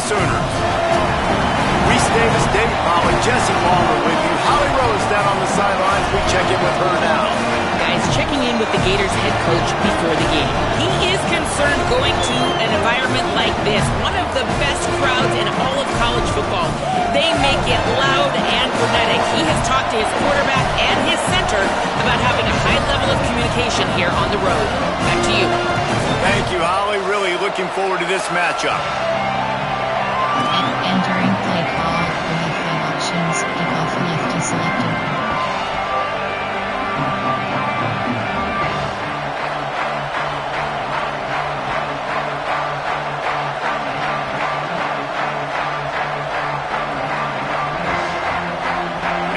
Sooners. Reese Davis, Dave Pollock, Jesse Lawler with you. Holly Rose down on the sidelines. We check in with her now. Guys, checking in with the Gators head coach before the game. He is concerned going to an environment like this, one of the best crowds in all of college football. They make it loud and frenetic. He has talked to his quarterback and his center about having a high level of communication here on the road. Back to you. Thank you, Holly. Really looking forward to this matchup. Entering play call, we have 5 options. Kickoff left is selected.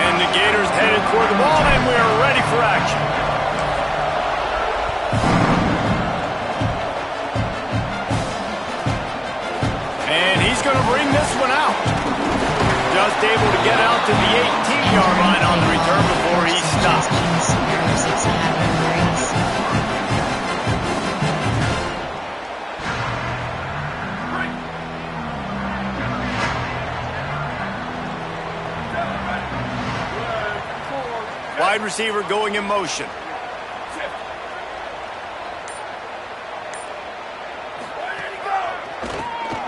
And the Gators headed toward the ball, and we're ready for action. And he's going to bring this one out. Just able to get out to the 18-yard line on the return before he stopped. Wide receiver going in motion.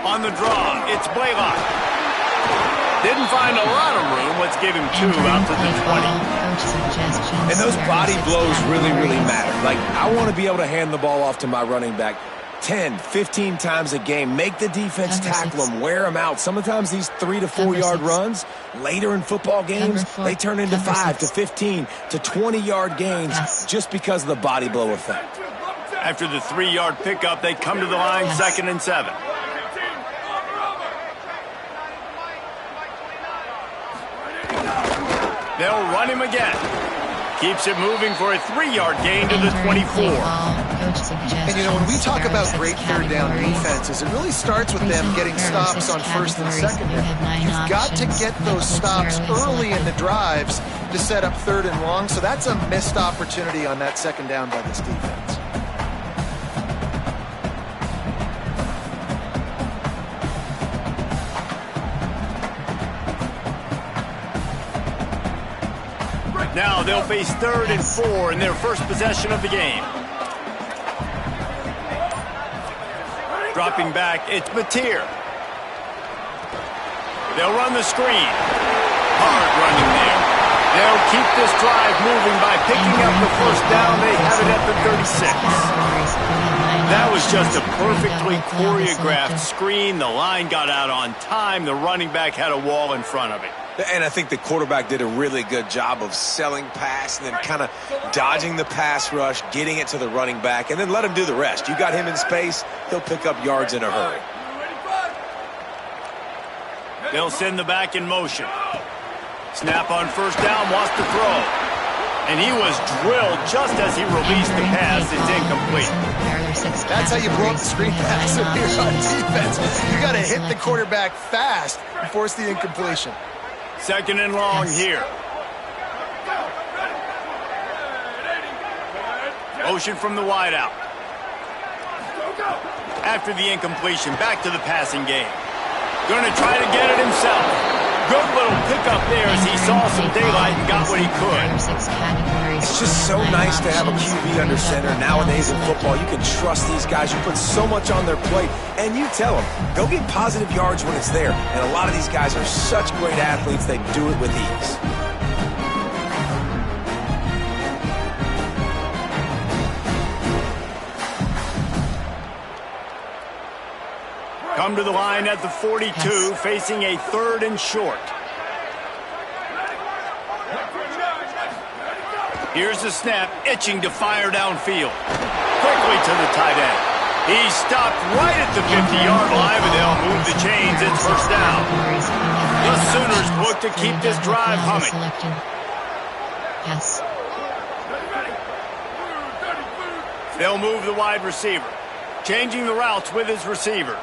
On the draw, it's Blaylock. Didn't find a lot of room. Let's give him 2 out to the 20. And those body blows really, really matter. Like, I want to be able to hand the ball off to my running back 10, 15 times a game. Make the defense tackle them, wear them out. Sometimes these 3 to 4 yard runs, later in football games, they turn into 5 to 15 to 20-yard gains just because of the body blow effect. After the 3-yard pickup, they come to the line, 2nd and 7. They'll run him again. Keeps it moving for a 3-yard gain to the 24. And you know, when we talk about great third down defenses, it really starts with them getting stops on 1st and 2nd down. You've got to get those stops early in the drives to set up 3rd and long. So that's a missed opportunity on that 2nd down by this defense. Now they'll face 3rd and 4 in their first possession of the game. Dropping back, it's Mateer. They'll run the screen. Hard running there. They'll keep this drive moving by picking up the first down. They have it at the 36. That was just a perfectly choreographed screen. The line got out on time. The running back had a wall in front of it. And I think the quarterback did a really good job of selling pass and then kind of dodging the pass rush, getting it to the running back, and then let him do the rest. You got him in space, he'll pick up yards in a hurry. They'll send the back in motion. Snap on first down, wants to throw. And he was drilled just as he released the pass. It's incomplete. That's how you blow up the screen pass here on defense. You got to hit the quarterback fast and force the incompletion. 2nd and long here. Motion from the wideout. After the incompletion, back to the passing game. Going to try to get it himself. Good little pickup there as he saw some daylight and got what he could. It's just so nice to have a QB under center. Nowadays in football, you can trust these guys. You put so much on their plate, and you tell them, go get positive yards when it's there. And a lot of these guys are such great athletes, they do it with ease. Come to the line at the 42, facing a 3rd and short. Here's the snap, itching to fire downfield. Quickly to the tight end. He stopped right at the 50-yard line, but they'll move the chains. It's first down. The Sooners look to keep this drive humming. They'll move the wide receiver, changing the routes with his receivers.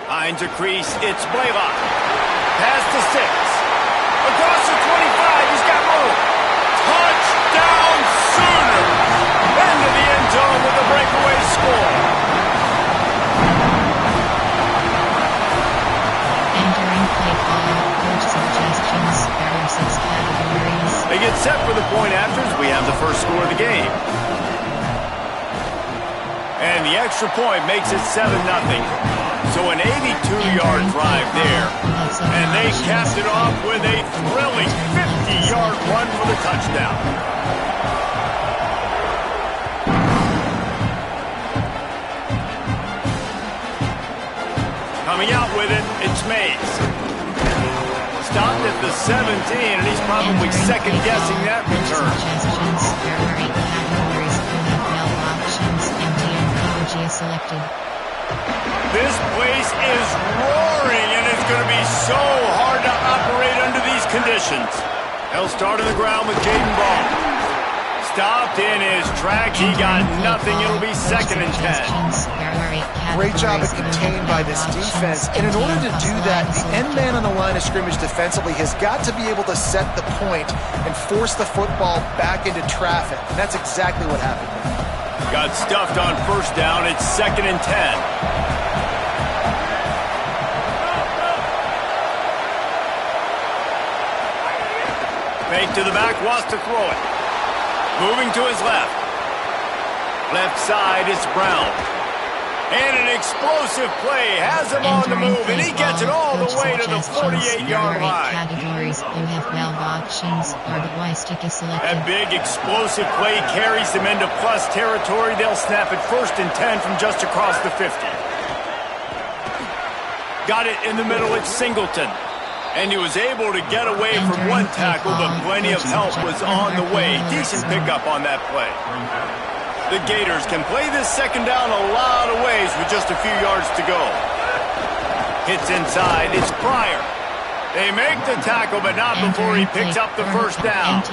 Finds a crease, it's Blaylock. Pass to 6. Across the 25, he's got more. Touchdown Sooners! Into the end zone with a breakaway score. point afters, we have the first score of the game. And the extra point makes it 7-0. So an 82-yard drive there. And they capped it off with a thrilling 50-yard run for the touchdown. Coming out with it, it's Mays. Stopped at the 17, and he's probably second-guessing that return. Selected. This place is roaring, and it's going to be so hard to operate under these conditions. He'll start on the ground with Jaden Ball. Stopped in his tracks. He got nothing. It'll be 2nd and 10. Great job of contained by this defense. And in order to do that, the end man on the line of scrimmage defensively has got to be able to set the point and force the football back into traffic. And that's exactly what happened. Got stuffed on first down. It's 2nd and 10. Fake to the back, wants to throw it. Moving to his left. Left side, it's Brown. And an explosive play has him on the move, and he gets it all the way to the 48-yard line. Categories, you have valve options, or device ticket selected. That big explosive play carries them into plus territory. They'll snap it 1st and 10 from just across the 50. Got it in the middle, it's Singleton. And he was able to get away from one tackle, but plenty of help was on the way. Decent pickup on that play. The Gators can play this second down a lot of ways with just a few yards to go. Hits inside, it's Pryor. They make the tackle, but not before he picks up the first down.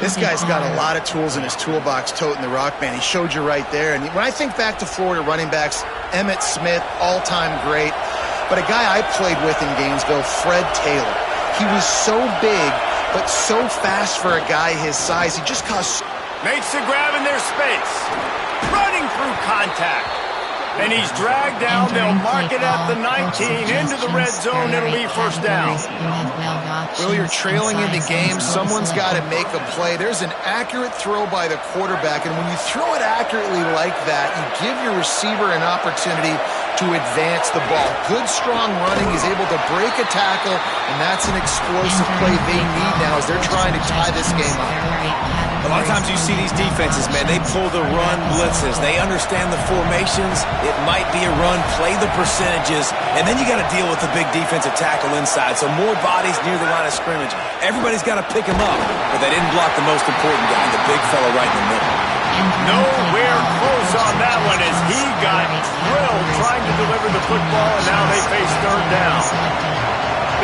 This guy's got a lot of tools in his toolbox toting the rock, man. He showed you right there. And when I think back to Florida running backs, Emmitt Smith, all-time great. But a guy I played with in Gainesville, Fred Taylor. He was so big, but so fast for a guy his size. He just caused... Makes the grab in their space. Running through contact. And he's dragged down. They'll mark it at the 19. Into the red zone. It'll be first down. Well, you're trailing in the game. Someone's got to make a play. There's an accurate throw by the quarterback. And when you throw it accurately like that, you give your receiver an opportunity to advance the ball. Good, strong running. He's able to break a tackle. And that's an explosive play they need now as they're trying to tie this game up. A lot of times you see these defenses, man, they pull the run blitzes. They understand the formations. It might be a run, play the percentages, and then you got to deal with the big defensive tackle inside. So more bodies near the line of scrimmage. Everybody's got to pick him up, but they didn't block the most important guy, the big fella right in the middle. Nowhere close on that one as he got drilled trying to deliver the football, and now they face third down.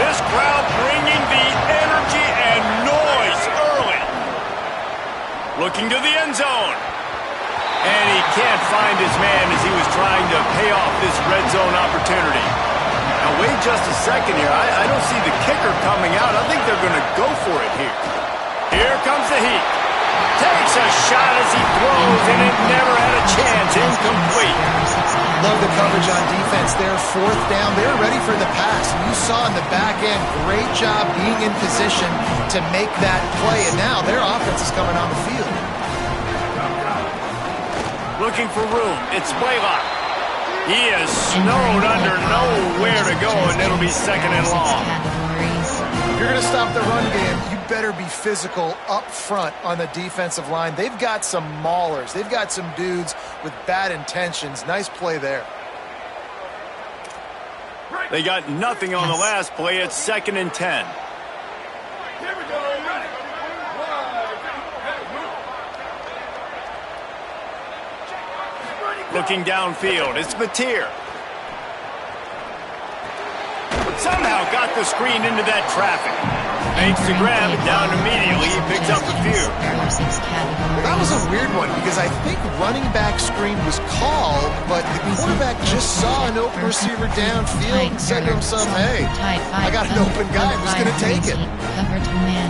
This crowd bringing the energy and noise early. Looking to the end zone. And he can't find his man as he was trying to pay off this red zone opportunity. Now wait just a second here. I don't see the kicker coming out. I think they're going to go for it here. Here comes the heat. Takes a shot as he throws, and it never had a chance. Incomplete. Love the coverage on defense there. 4th down. They're ready for the pass. You saw in the back end, great job being in position to make that play. And now their offense is coming on the field. Looking for room. It's Blaylock. He is snowed under, nowhere to go, and it'll be 2nd and long. If you're going to stop the run game, you better be physical up front on the defensive line. They've got some maulers. They've got some dudes with bad intentions. Nice play there. They got nothing on the last play. It's 2nd and 10. Here we go. Looking downfield, it's Mateer. Somehow got the screen into that traffic. Makes the grab, down immediately, he picks up a few. Well, that was a weird one because I think running back screen was called, but the quarterback just saw an open receiver downfield and said to himself, hey, I got an open guy, who's going to take it? Cover 2 man,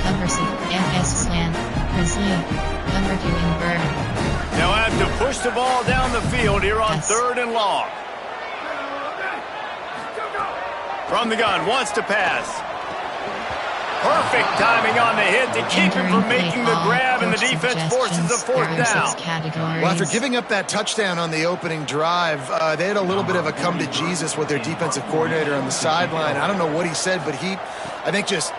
cover 6, MS slant, Grizzly, cover 2 invert. Now have to push the ball down the field here on 3rd and long. From the gun, wants to pass. Perfect timing on the hit to keep him from making the grab, and the defense forces a fourth down. Well, after giving up that touchdown on the opening drive, they had a little bit of a come to Jesus with their defensive coordinator on the sideline. I don't know what he said, but he, I think, just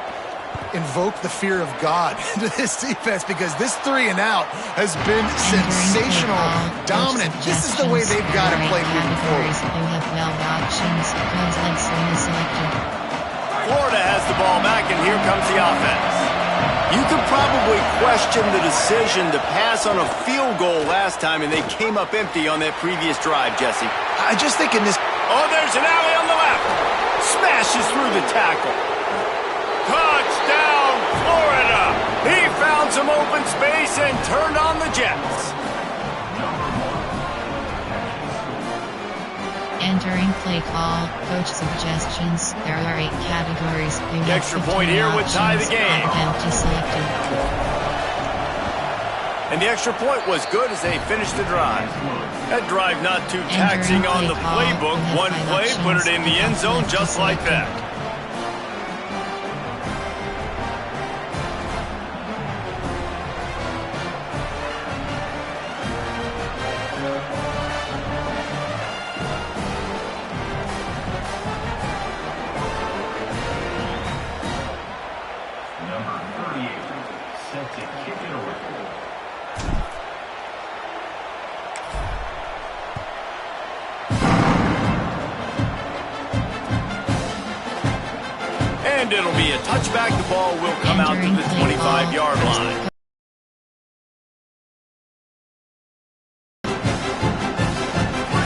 invoked the fear of God into this defense, because this 3 and out has been sensational, dominant. This is the way they've got to play moving forward. Florida has the ball back, and here comes the offense. You could probably question the decision to pass on a field goal last time, and they came up empty on that previous drive, Jesse. I just think in this... Oh, there's an alley on the left. Smashes through the tackle. Touchdown, Florida. He found some open space and turned on the Jets. Entering play call, coach suggestions. There are 8 categories. The extra point here would tie the game. And the extra point was good as they finished the drive. That drive not too taxing on the playbook. One play, put it in the end zone just like that. And it'll be a touchback. The ball will come out to the 25-yard line.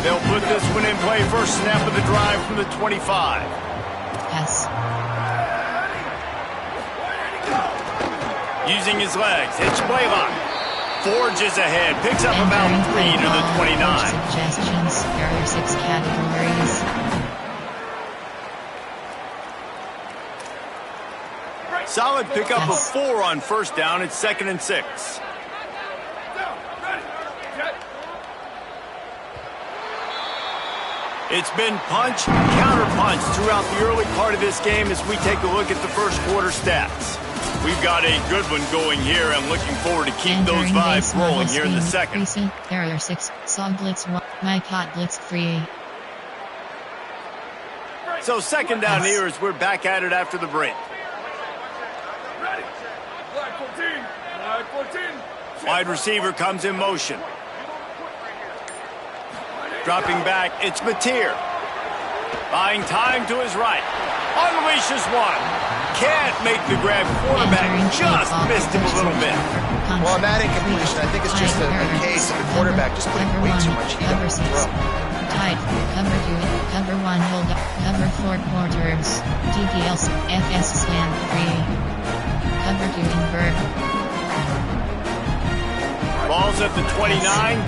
They'll put this one in play. First snap of the drive from the 25. Yes. Using his legs, hitch play lock. Forges ahead, picks up about 3 to the 29. Suggestions. There are 6 categories. Solid pickup of 4 on first down. It's 2nd and 6. It's been punch, counter punch throughout the early part of this game as we take a look at the first quarter stats. We've got a good one going here. I'm looking forward to keep those vibes rolling here in the second. There are 6. Saw blitz 1. My caught blitz 3. So 2nd down here as we're back at it after the break. Wide receiver comes in motion. Dropping back, it's Mateer. Buying time to his right. Unleashes one. Can't make the grab. Quarterback just missed him a little bit. Well, on that incompletion, I think it's just a case of the quarterback just putting way too much heat on the throw. Tight. Cover 2. Cover 1. Hold up. Cover 4 quarters. DDLs. FS slant 3. Cover 2 invert. Ball's at the 29.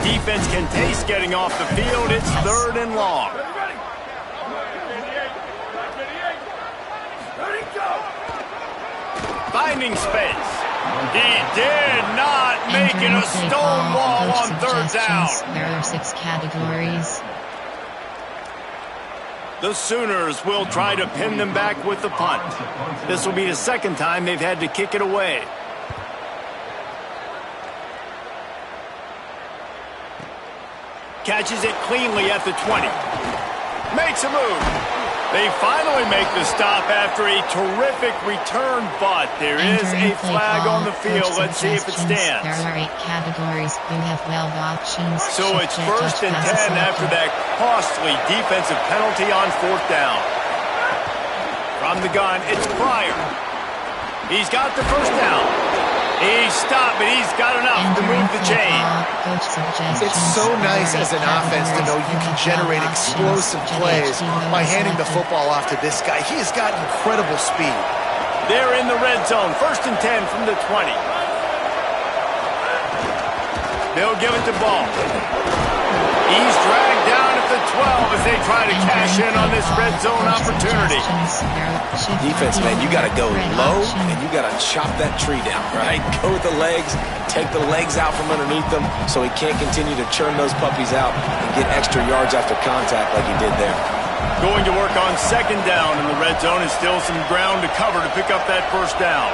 Defense can taste getting off the field. It's 3rd and long. Finding space. He did not make it a stone wall on 3rd down. There are 6 categories. The Sooners will try to pin them back with the punt. This will be the 2nd time they've had to kick it away. Catches it cleanly at the 20. Makes a move. They finally make the stop after a terrific return, but there is a flag on the field. Let's see if it stands. There are 8 categories. You have 12 options. So it's 1st and 10 after that costly defensive penalty on 4th down. From the gun, it's Pryor. He's got the 1st down. He's stopped, but he's got enough to move the chain. It's so nice as an offense to know you can generate explosive plays by handing the football off to this guy. He has got incredible speed. They're in the red zone. 1st and 10 from the 20. They'll give it to Ball. He's dragged down at the 12 as they try to cash in on this red zone opportunity. Defense, man, you got to go low and you got to chop that tree down, right? Go with the legs, take the legs out from underneath them so he can't continue to churn those puppies out and get extra yards after contact like he did there. Going to work on second down in the red zone, and still some ground to cover to pick up that first down.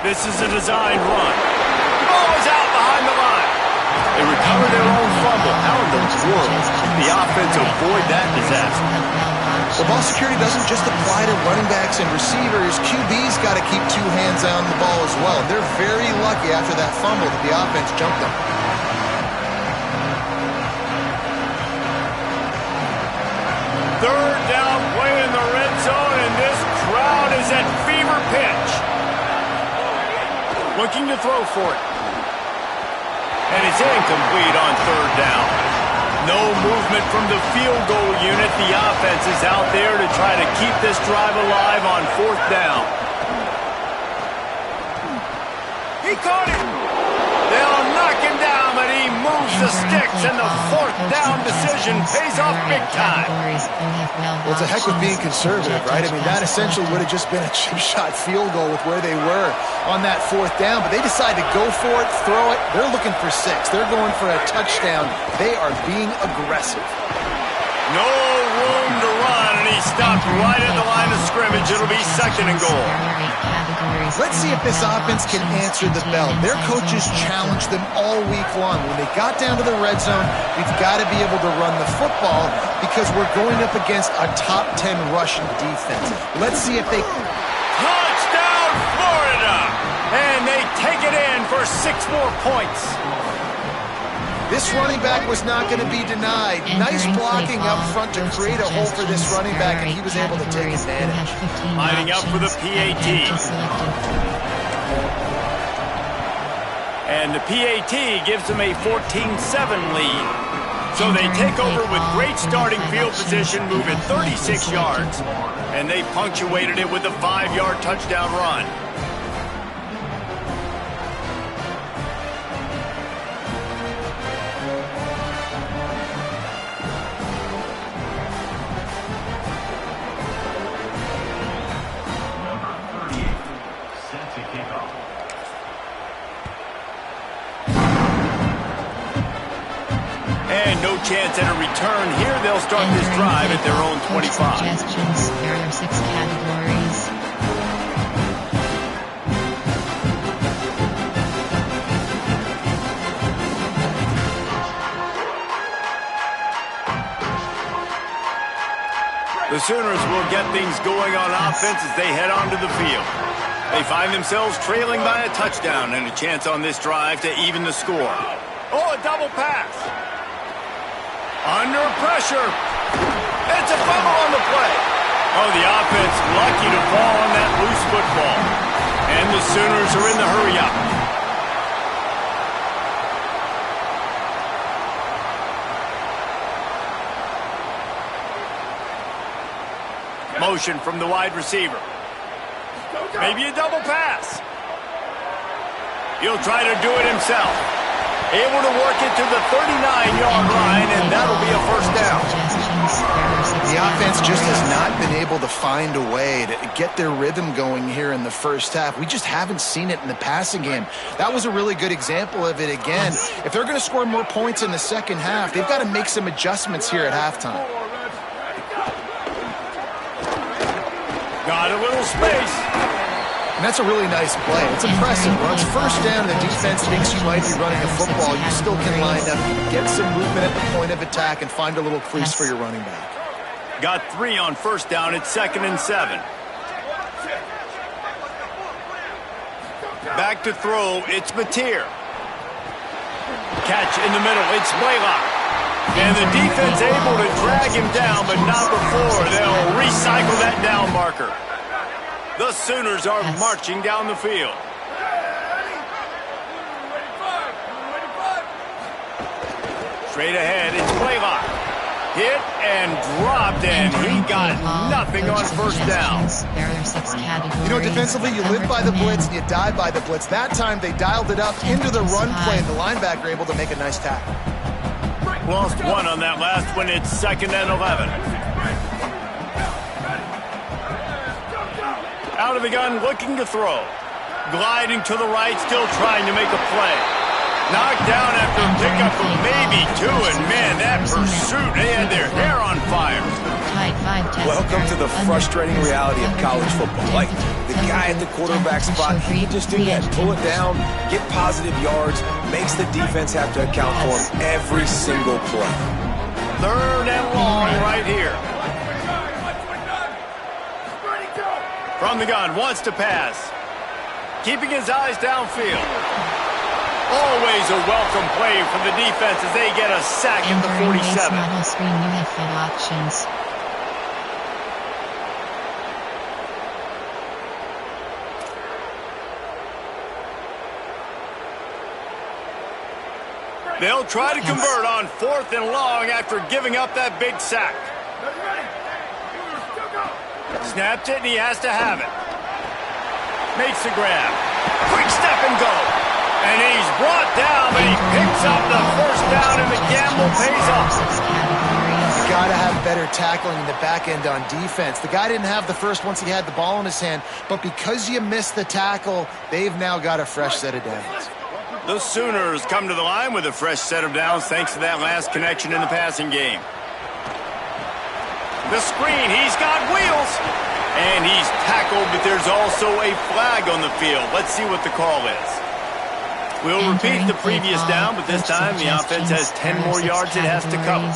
This is a designed run. The ball is out behind the line. They recover their own fumble. How in the world did the offense avoid that disaster? Well, ball security doesn't just apply to running backs and receivers. QB's got to keep two hands on the ball as well. And they're very lucky after that fumble that the offense jumped them. Third down play in the red zone, and this crowd is at fever pitch. Looking to throw for it. And it's incomplete on third down. No movement from the field goal unit. The offense is out there to try to keep this drive alive on fourth down. He caught it. They'll knock him down, but he moves the sticks, and the fourth down decision pays off big time. Well, it's a heck of being conservative, right? I mean, that essentially would have just been a chip shot field goal with where they were on that fourth down, but they decide to go for it, throw it. They're looking for 6. They're going for a touchdown. They are being aggressive. No room to run, and he stopped right at the line of scrimmage. It'll be second and goal. Let's see if this offense can answer the bell. Their coaches challenged them all week long. When they got down to the red zone, we've got to be able to run the football because we're going up against a top 10 rushing defense. Let's see if they... Touchdown, Florida! And they take it in for 6 more points. This running back was not going to be denied. Nice blocking up front to create a hole for this running back, and he was able to take advantage. Lining up for the PAT. And the PAT gives them a 14-7 lead. So they take over with great starting field position, moving 36 yards. And they punctuated it with a 5-yard touchdown run. And no chance at a return here. They'll start this drive at their own 25. Suggestions. There are 6 categories. The Sooners will get things going on offense as they head onto the field. They find themselves trailing by a touchdown and a chance on this drive to even the score. Oh, a double pass. Under pressure. It's a fumble on the play. Oh, the offense lucky to fall on that loose football. And the Sooners are in the hurry-up. Motion from the wide receiver. Maybe a double pass. He'll try to do it himself. Able to work it to the 39-yard line, and that'll be a first down. The offense just has not been able to find a way to get their rhythm going here in the first half. We just haven't seen it in the passing game. That was a really good example of it again. If they're going to score more points in the second half, they've got to make some adjustments here at halftime. Got a little space. And that's a really nice play. It's impressive. Runs first down, and the defense thinks you might be running a football. You still can line up, get some movement at the point of attack, and find a little crease for your running back. Got 3 on first down. It's 2nd and 7. Back to throw. It's Mateer. Catch in the middle. It's Blaylock. And the defense able to drag him down, but not before they'll recycle that down marker. The Sooners are marching down the field. Straight ahead, it's Blaylock. Hit and dropped, and he got nothing on first down. You know, defensively, you live by the blitz and you die by the blitz. That time, they dialed it up into the run play, and the linebacker able to make a nice tackle. Lost 1 on that last one. It's 2nd and 11. Out of the gun, looking to throw. Gliding to the right, still trying to make a play. Knocked down after pickup of maybe 2, and man, that pursuit, they had their hair on fire. Welcome to the frustrating reality of college football. Like, the guy at the quarterback spot, he can just do that. Pull it down, get positive yards, makes the defense have to account for him every single play. 3rd and long right here. From the gun, wants to pass. Keeping his eyes downfield. Always a welcome play from the defense as they get a sack at the 47. Model screen, you have fit options. They'll try to convert on 4th and long after giving up that big sack. Snapped it, and he has to have it. Makes the grab. Quick step and go. And he's brought down, but he picks up the first down, and the gamble pays off. You got to have better tackling in the back end on defense. The guy didn't have the first once he had the ball in his hand, but because you missed the tackle, they've now got a fresh set of downs. The Sooners come to the line with a fresh set of downs thanks to that last connection in the passing game. The screen, he's got wheels. And he's tackled, but there's also a flag on the field. Let's see what the call is. We'll repeat the previous down, but this time the offense has 10 more yards it has to cover.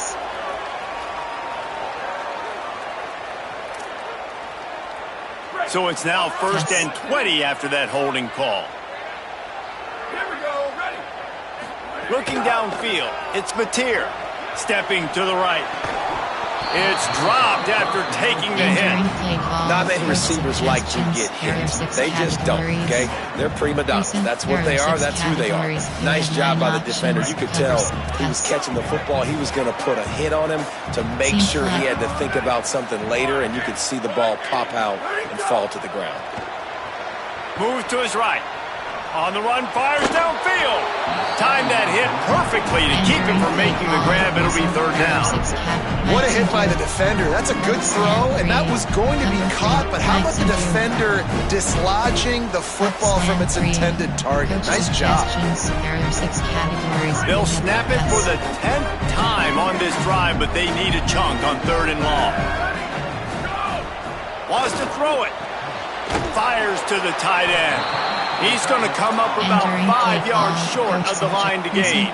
So it's now 1st and 20 after that holding call. Looking downfield, it's Mateer. Stepping to the right. It's dropped after taking the hit. Not many receivers like to get hit. They just don't, okay? They're prima donnas. That's what they are. That's who they are. Nice job by the defender. You could tell he was catching the football. He was going to put a hit on him to make sure he had to think about something later, and you could see the ball pop out and fall to the ground. Moves to his right. On the run, fires downfield. Timed that hit perfectly to keep him from making the grab. It'll be 3rd down. What a hit by the defender. That's a good throw, and that was going to be caught, but how about the defender dislodging the football from its intended target? Nice job. They'll snap it for the 10th time on this drive, but they need a chunk on 3rd and long. Wants to throw it. Fires to the tight end. He's going to come up about 5 yards short of the line to gain.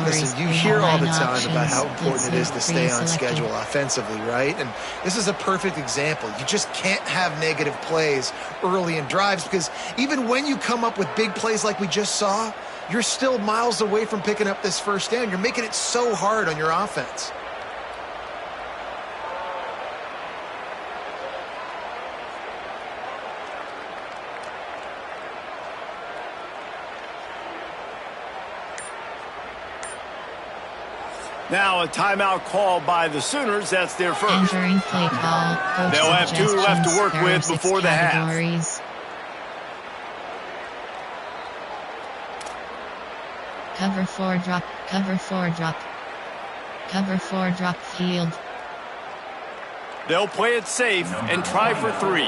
Listen, you hear all the time about how important it is to stay on schedule offensively, right? And this is a perfect example. You just can't have negative plays early in drives because even when you come up with big plays like we just saw, you're still miles away from picking up this first down. You're making it so hard on your offense. Now a timeout call by the Sooners. That's their first. Entering play call. They'll have 2 left to work with before the half. Cover 4 drop. Cover 4 drop. Cover 4 drop field. They'll play it safe and try for 3.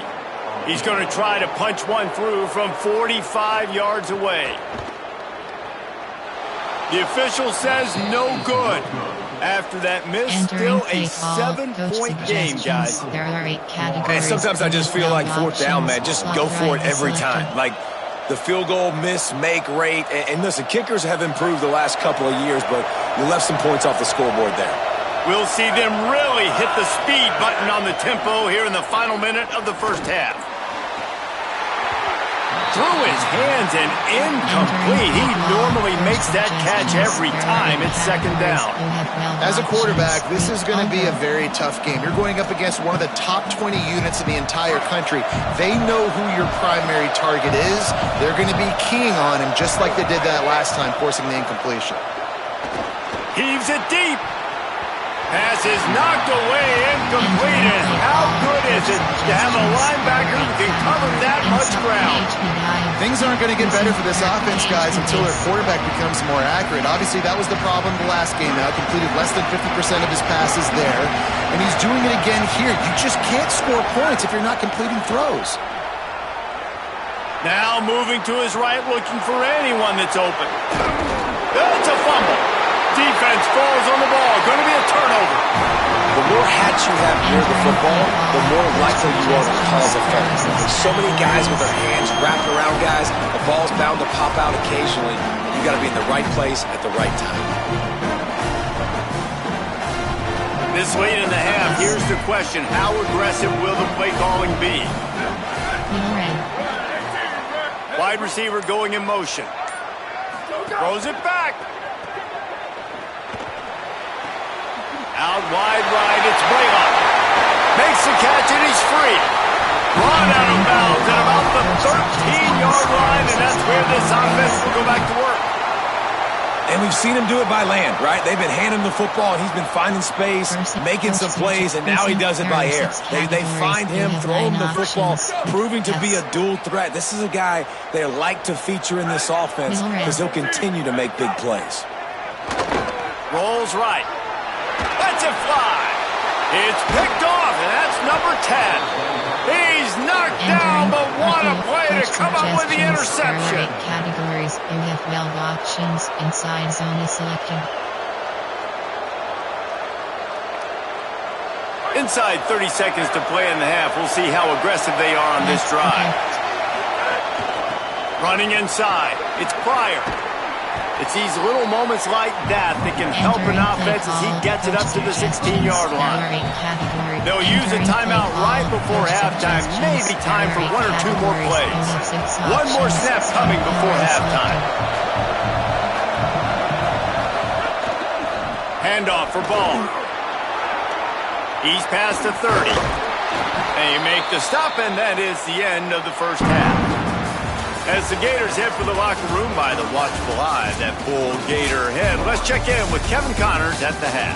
He's going to try to punch one through from 45 yards away. The official says no good. After that miss, still a 7-point game, guys. There are 8 categories. And sometimes I just feel like 4th down, man. Just go for it every time. Like the field goal miss, make rate. And listen, kickers have improved the last couple of years, but you left some points off the scoreboard there. We'll see them really hit the speed button on the tempo here in the final minute of the first half. Through his hands and incomplete. He normally makes that catch every time. It's 2nd down. As a quarterback, this is going to be a very tough game. You're going up against one of the top 20 units in the entire country. They know who your primary target is. They're going to be keying on him just like they did that last time, forcing the incompletion. Heaves it deep. Pass is knocked away, incomplete, and how good is it to have a linebacker who can cover that much ground? Things aren't going to get better for this offense, guys, until their quarterback becomes more accurate. Obviously, that was the problem the last game out. Completed less than 50% of his passes there, and he's doing it again here. You just can't score points if you're not completing throws. Now moving to his right, looking for anyone that's open. That's a The more hats you have near the football, the more likely you are to cause a fumble. There's so many guys with their hands wrapped around guys. The ball's bound to pop out occasionally. You got to be in the right place at the right time. This late in the half, here's the question. How aggressive will the play calling be? Wide receiver going in motion. Throws it back. Out wide right, it's Blaylock. Makes the catch and he's free. Run out of bounds at about the 13-yard line, and that's where this offense will go back to work. And we've seen him do it by land, right? They've been handing him the football, and he's been finding space, making some plays, and now he does it by air. They find him, throw him the football, proving to be a dual threat. This is a guy they like to feature in this offense because he'll continue to make big plays. Rolls right. Lets it fly. It's picked off, and that's number 10. He's knocked down, but what a play to come up with the interception. Categories, you have 12 options, inside zone is selected. Inside 30 seconds to play in the half. We'll see how aggressive they are on this drive. Running inside. It's Pryor. It's these little moments like that that can help an offense as he gets it up to the 16-yard line. They'll use a timeout right before halftime. Maybe time for one or two more plays. One more snap coming before halftime. Handoff for Ball. He's past the 30. They make the stop, and that is the end of the first half. As the Gators head for the locker room by the watchful eye that pulled Gator head, let's check in with Kevin Connors at the half.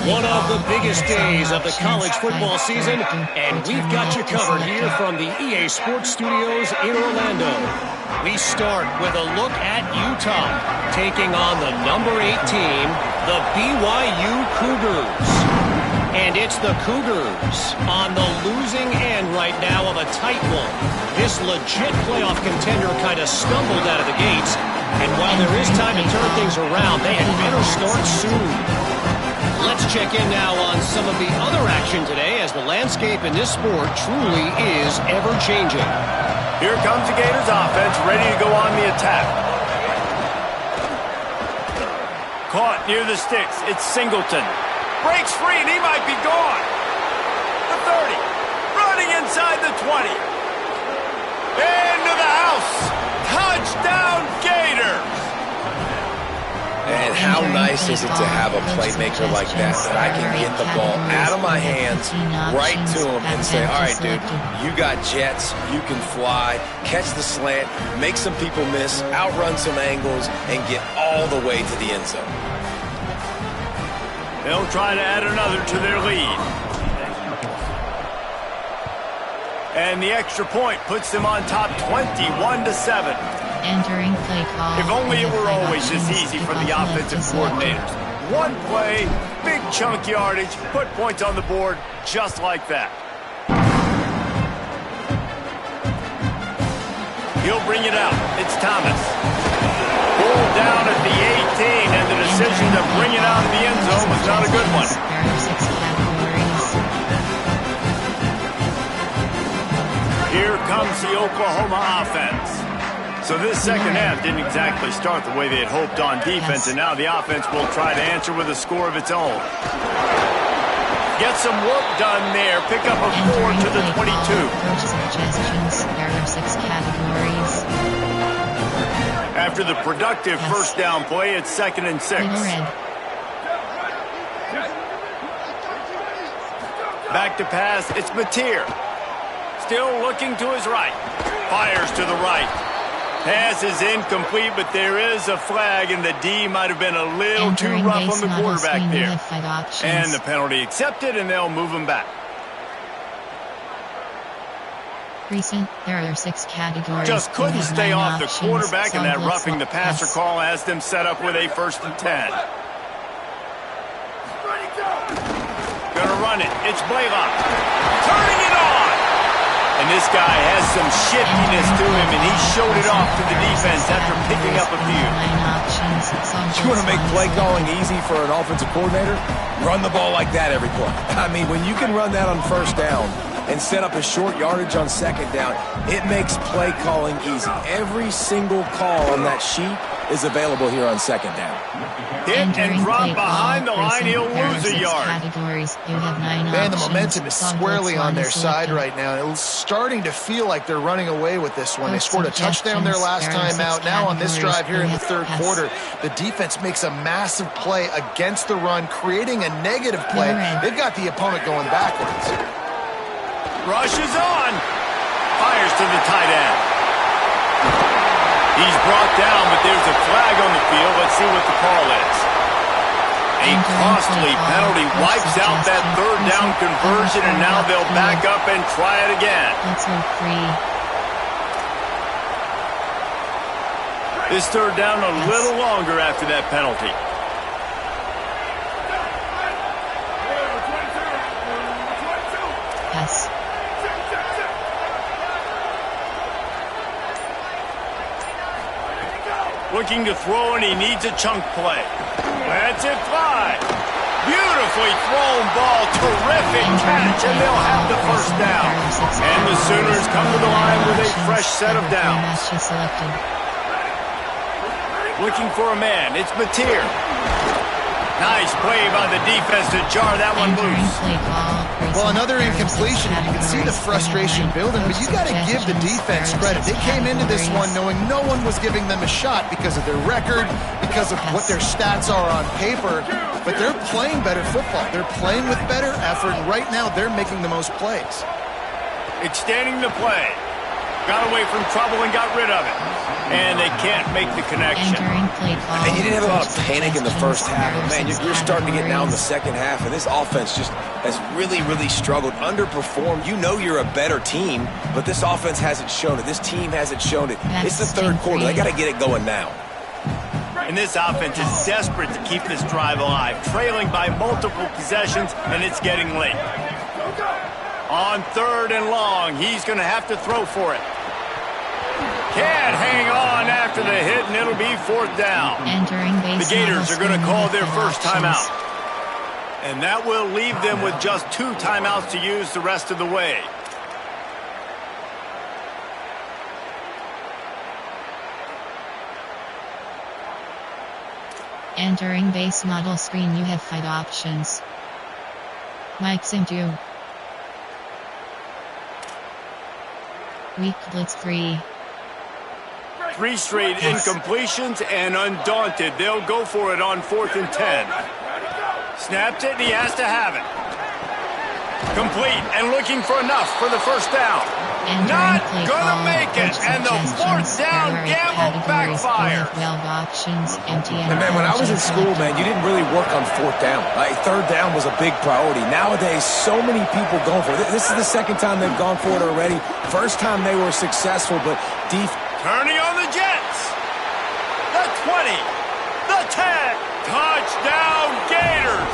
One of the biggest days of the college football season, and we've got you covered here from the EA Sports Studios in Orlando. We start with a look at Utah, taking on the number 8 team, the BYU Cougars. And it's the Cougars on the losing end right now of a tight one. This legit playoff contender kind of stumbled out of the gates. And while there is time to turn things around, they had better start soon. Let's check in now on some of the other action today as the landscape in this sport truly is ever-changing. Here comes the Gators offense, ready to go on the attack. Caught near the sticks. It's Singleton. Breaks free, and he might be gone. The 30. Running inside the 20. Into the house. Touchdown, Gators. And how nice is it to have a playmaker like that I can get the ball out of my hands, right to him, and say, all right, dude, you got jets, you can fly, catch the slant, make some people miss, outrun some angles, and get all the way to the end zone. They'll try to add another to their lead. And the extra point puts them on top 21-7. Entering play call. If only it were always this easy for the offensive coordinators. One play, big chunk yardage, put points on the board just like that. He'll bring it out. It's Thomas. Pulled down at the 18, and the decision to bring it out of the end zone was not a good one. Here comes the Oklahoma offense. So this second half didn't exactly start the way they had hoped on defense, and now the offense will try to answer with a score of its own. Get some work done there. Pick up a 4 to the 22. After the productive first down play, it's 2nd and 6. Back to pass, it's Mateer. Still looking to his right. Fires to the right. Pass is incomplete, but there is a flag, and the D might have been a little too rough on the quarterback there. And the penalty accepted, and they'll move him back. There are 6 categories. Just couldn't stay off the quarterback, and that roughing the passer call has them set up with a 1st and 10. Gonna run it. It's Blaylock. Turning it on. And this guy has some shiftiness to him, and he showed it off to the defense after picking up a few. You want to make play calling easy for an offensive coordinator? Run the ball like that every play. I mean, when you can run that on first down and set up a short yardage on second down, it makes play calling easy. Every single call on that sheet is available here on second down. Hit and drop behind the line, he'll lose a yard. Man, the momentum is squarely on their side right now. It's starting to feel like they're running away with this one. They scored a touchdown their last time out. Now on this drive here in the third quarter, the defense makes a massive play against the run, creating a negative play. They've got the opponent going backwards. Rushes on. Fires to the tight end. He's brought down, but there's a flag on the field. Let's see what the call is. A costly penalty wipes out that third down conversion, and now they'll back up and try it again. This third down a little longer after that penalty. Yes. Looking to throw, and he needs a chunk play. Lets it fly. Beautifully thrown ball. Terrific catch, and they'll have the first down. And the Sooners come to the line with a fresh set of downs. Looking for a man. It's Mateer. Nice play by the defense to jar that one loose. Well, another incompletion. You can see the frustration building, but you got to give the defense credit. They came into this one knowing no one was giving them a shot because of their record, because of what their stats are on paper, but they're playing better football. They're playing with better effort, and right now they're making the most plays. Extending the play. Got away from trouble and got rid of it. And they can't make the connection. And you didn't have a lot of panic in the first half. But man, you're starting to get now in the second half, and this offense just has really, really struggled, underperformed. You know you're a better team, but this offense hasn't shown it. This team hasn't shown it. It's the third quarter. They got to get it going now. And this offense is desperate to keep this drive alive, trailing by multiple possessions, and it's getting late. On third and long, he's going to have to throw for it. Can't hang on after the hit, and it'll be fourth down. The Gators are going to call their first timeout. And that will leave them with just 2 timeouts to use the rest of the way. Entering base model screen, you have 5 options. Mike's into Weak blitz 3. 3 straight incompletions, and undaunted, they'll go for it on 4th and 10. Snaps it, and he has to have it. Complete, and looking for enough for the first down. Not gonna make it, and the 4th down gamble backfires. And man, when I was in school, man, you didn't really work on 4th down. Like, 3rd down was a big priority. Nowadays, so many people going for it. This is the second time they've gone for it already. First time they were successful, but turning on the Jets. The 20, the 10, touchdown Gators.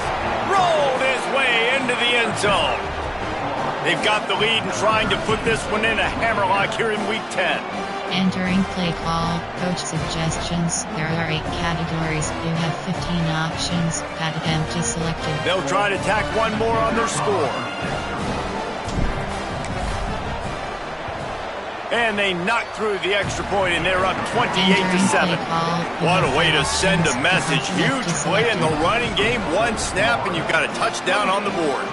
Rolled his way into the end zone. They've got the lead and trying to put this one in a hammerlock here in week 10. Entering play call, coach suggestions. There are 8 categories. You have 15 options. Got empty selected. They'll try to tack one more on their score. And they knock through the extra point, and they're up 28-7. What a way to send a message. Huge play in the running game. 1 snap, and you've got a touchdown on the board.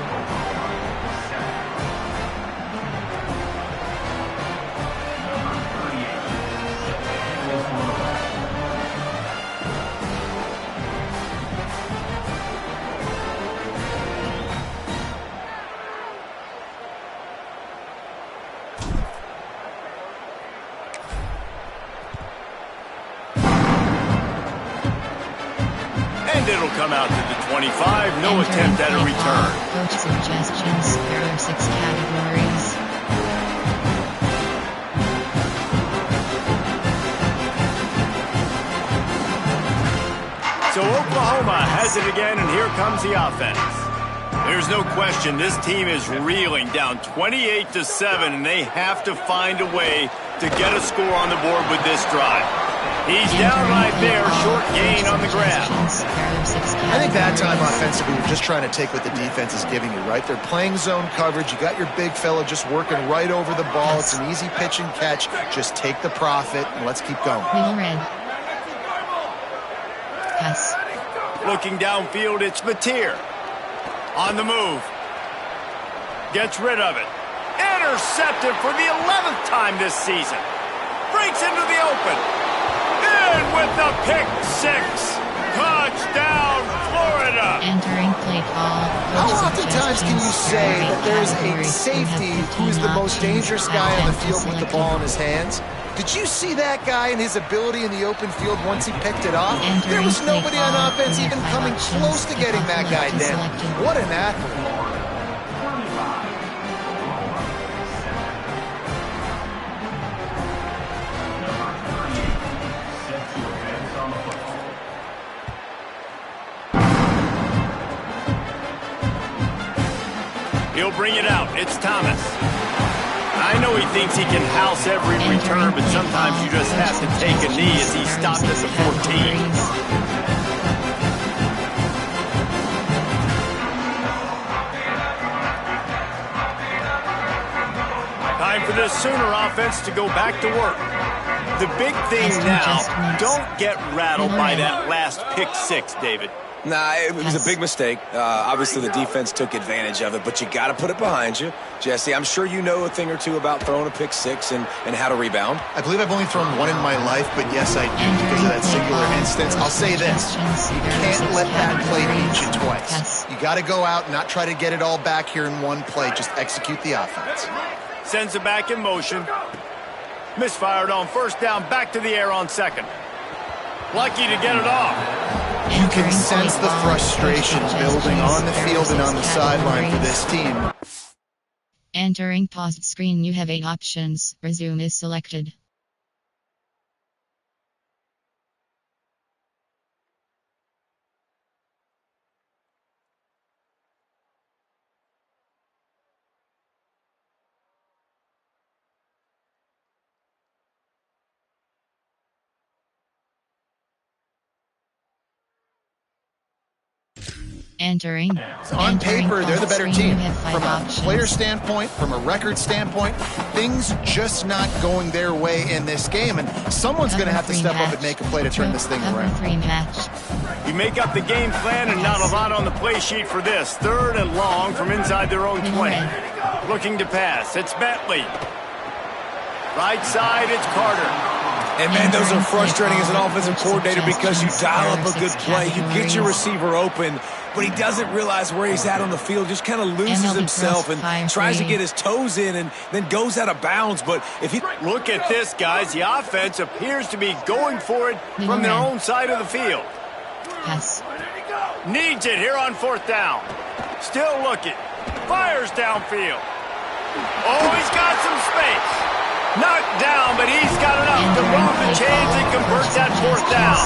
It'll come out to the 25. No attempt at a return. Coach suggestions. There are 6 categories. So Oklahoma has it again, and here comes the offense. There's no question this team is reeling down 28-7, and they have to find a way to get a score on the board with this drive. He's down right there, short gain on the grab. I think that time offensively, you're just trying to take what the defense is giving you, right? They're playing zone coverage. You got your big fella just working right over the ball. It's an easy pitch and catch. Just take the profit, and let's keep going. Pass. Looking downfield, it's Mateer. On the move. Gets rid of it. Intercepted for the 11th time this season. Breaks into the open. In with the pick six. Touchdown, Florida. Entering play call. How oftentimes can you say that there's a safety who is the most dangerous guy on the field with the ball in his hands? Did you see that guy and his ability in the open field once he picked it off? There was nobody on offense even coming close to getting that guy down. What an athlete. He'll bring it out. It's Thomas. I know he thinks he can house every return, but sometimes you just have to take a knee as he stopped at the 14. Time for this Sooner offense to go back to work. The big thing now, don't get rattled by that last pick six, David. Nah, it was a big mistake. Obviously, the defense took advantage of it, but you got to put it behind you. Jesse, I'm sure you know a thing or two about throwing a pick six and how to rebound. I believe I've only thrown one in my life, but yes, I do because of that singular instance. I'll say this. You can't let that play beat you twice. You got to go out and not try to get it all back here in one play. Just execute the offense. Sends it back in motion. Misfired on first down, back to the air on second. Lucky to get it off. You can sense the frustration building on the field and on the sideline for this team. Entering paused screen, you have 8 options. Resume is selected. Entering. On paper, they're the better team. From a player standpoint, from a record standpoint, things just not going their way in this game, and someone's going to have to step up and make a play to turn this thing around. You make up the game plan and not a lot on the play sheet for this. 3rd and long from inside their own 20. Looking to pass. It's Bentley. Right side, it's Carter. And, man, those are frustrating as an offensive coordinator because you dial up a good play. You get your receiver open, but he doesn't realize where he's at on the field, just kind of loses himself and tries to get his toes in and then goes out of bounds. But if he... Look at this, guys. The offense appears to be going for it from their own side of the field. Yes. Needs it here on 4th down. Still looking. Fires downfield. Oh, he's got some space. Knocked down, but he's got enough to move the chains and convert that 4th down.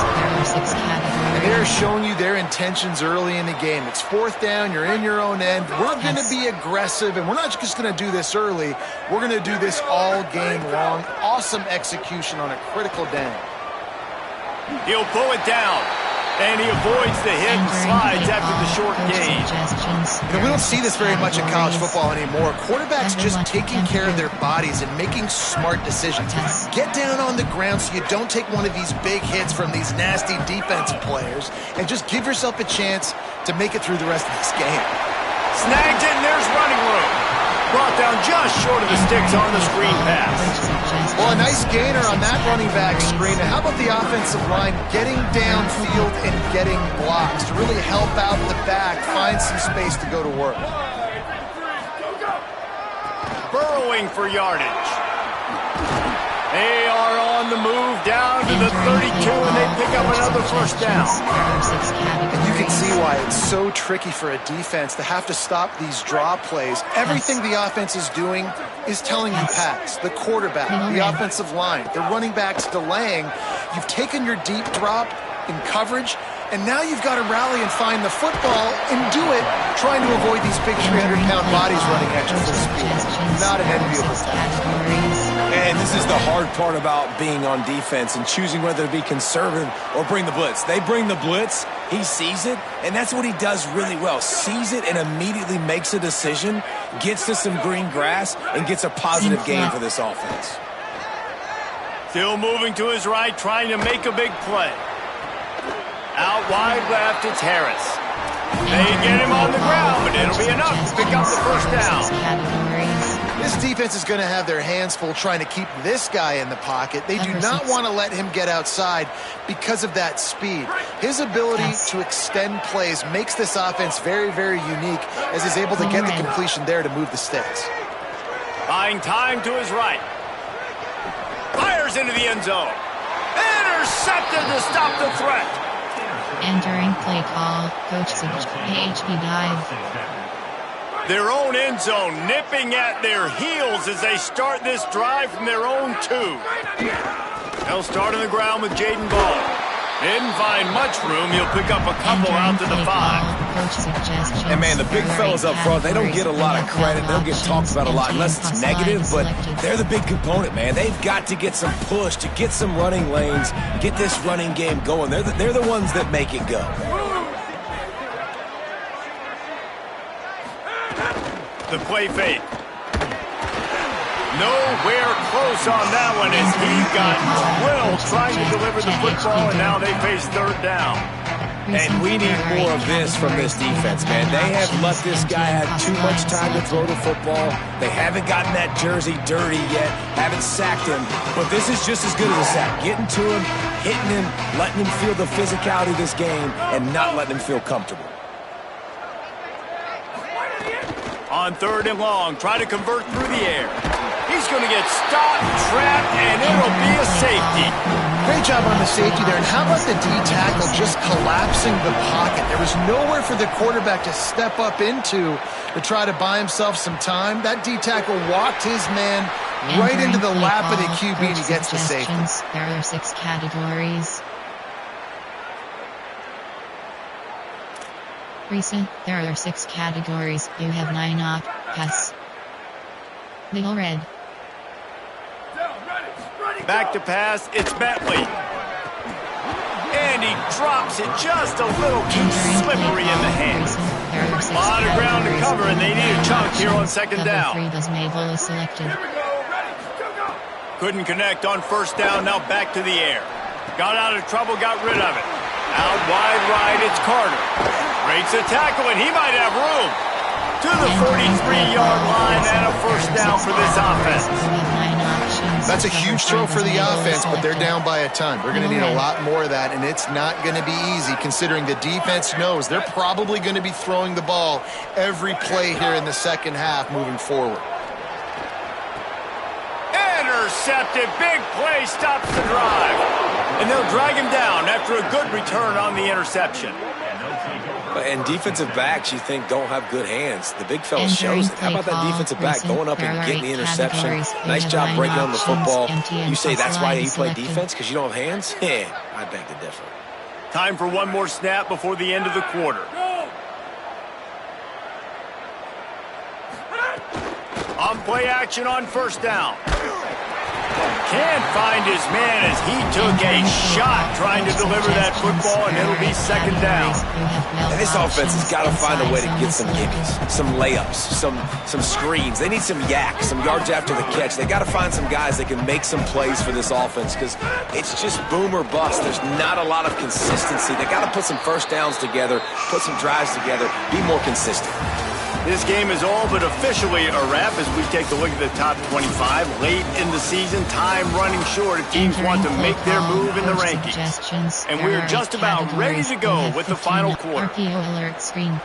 And they're showing you their intentions early in the game. It's 4th down, you're in your own end. We're going to be aggressive, and we're not just going to do this early. We're going to do this all game long. Awesome execution on a critical down. He'll pull it down. And he avoids the hit and slides after the short gain. You know, we don't see this very much in college football anymore. Quarterbacks just taking care of their bodies and making smart decisions. Get down on the ground so you don't take one of these big hits from these nasty defensive players and just give yourself a chance to make it through the rest of this game. Snags it, and there's running room. Brought down just short of the sticks on the screen pass. Well, a nice gainer on that running back screen. Now, how about the offensive line getting downfield and getting blocks to really help out the back, find some space to go to work? Burrowing for yardage. They are on the move down to the 32, and they pick up another 1st down. And you can see why it's so tricky for a defense to have to stop these draw plays. Everything the offense is doing is telling you pass. The quarterback, the offensive line, the running backs delaying. You've taken your deep drop in coverage, and now you've got to rally and find the football and do it, trying to avoid these big 300-pound bodies running at you full speed. Not an enviable task. And And this is the hard part about being on defense and choosing whether to be conservative or bring the blitz. They bring the blitz, he sees it, and that's what he does really well. Sees it and immediately makes a decision, gets to some green grass, and gets a positive gain for this offense. Still moving to his right, trying to make a big play. Out wide left, it's Harris. They get him on the ground, but it'll be enough to pick up the first down. This defense is going to have their hands full trying to keep this guy in the pocket. They do not want to let him get outside because of that speed. His ability to extend plays makes this offense very, very unique as he's able to get the completion there to move the sticks. Buying time to his right. Fires into the end zone. Intercepted to stop the threat. Entering play call, coach suggests HB dive. Their own end zone nipping at their heels as they start this drive from their own 2. They'll start on the ground with Jaden Ball. Didn't find much room. He'll pick up a couple out to the 5. And man, the big fellas up front, they don't get a lot of credit. They don't get talked about a lot unless it's negative, but they're the big component, man. They've got to get some push, to get some running lanes, get this running game going. They're the ones that make it go. The play fake. Nowhere close on that one as he got drilled trying to deliver the football, and now they face third down. And we need more of this from this defense, man. They have let this guy have too much time to throw the football. They haven't gotten that jersey dirty yet, haven't sacked him. But this is just as good as a sack. Getting to him, hitting him, letting him feel the physicality of this game, and not letting him feel comfortable. On third and long, try to convert through the air. He's going to get stopped, trapped, and it'll be a safety. Great job on the safety there. And how about the D-tackle just collapsing the pocket? There was nowhere for the quarterback to step up into to try to buy himself some time. That D-tackle walked his man right into the lap of the QB and he gets the safety. There are 6 categories. Recent, there are 6 categories. You have 9 up, pass. Middle red. Back to pass, it's Bentley. And he drops it just a little too slippery in the hands. A lot of ground to cover, and they need a chunk here on second down. Couldn't connect on first down, now back to the air. Got out of trouble, got rid of it. Out wide right, it's Carter. Breaks a tackle, and he might have room. To the 43-yard line and a first down for this offense. That's a huge throw for the offense, but they're down by a ton. They're going to need a lot more of that, and it's not going to be easy considering the defense knows they're probably going to be throwing the ball every play here in the second half moving forward. Intercepted, big play, stops the drive. And they'll drag him down after a good return on the interception. And defensive backs, you think, don't have good hands. The big fella shows it. How about that defensive back going up and getting the interception? Nice job breaking on the football. You say that's why he played defense, because you don't have hands? Yeah, I beg to differ. Time for one more snap before the end of the quarter. On play action on first down. Can't find his man as he took a shot trying to deliver that football, and it'll be second down. And this offense has got to find a way to get some gimmies, some layups, some screens. They need some yak, some yards after the catch. They got to find some guys that can make some plays for this offense because it's just boom or bust. There's not a lot of consistency. They got to put some first downs together, put some drives together, be more consistent. This game is all but officially a wrap as we take a look at the top 25. Late in the season, time running short if teams want to make their move in the rankings. And we're just about ready to go with the final quarter. RPO alert screen.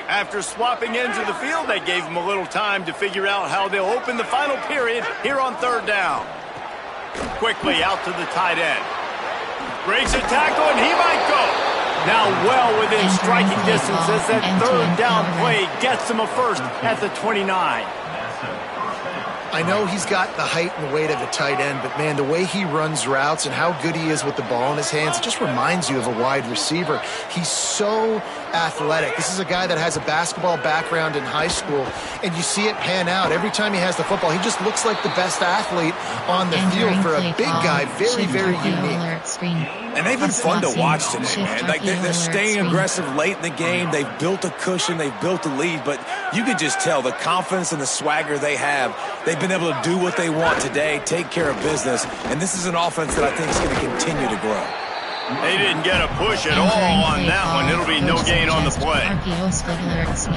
After swapping ends of the field, they gave them a little time to figure out how they'll open the final period here on third down. Quickly out to the tight end. Breaks a tackle, and he might go. Now well within striking distance as that third down play gets them a first at the 29. I know he's got the height and the weight of a tight end, but man, the way he runs routes and how good he is with the ball in his hands, it just reminds you of a wide receiver. He's so athletic. This is a guy that has a basketball background in high school, and you see it pan out. Every time he has the football, he just looks like the best athlete on the field for a big guy. Very, very unique. And they've been fun to watch today, man. Like they're staying aggressive late in the game. They've built a cushion. They've built a lead. But you could just tell the confidence and the swagger they have. They've been able to do what they want today, take care of business. And this is an offense that I think is going to continue to grow. They didn't get a push at all on that one. It'll be no gain on the play.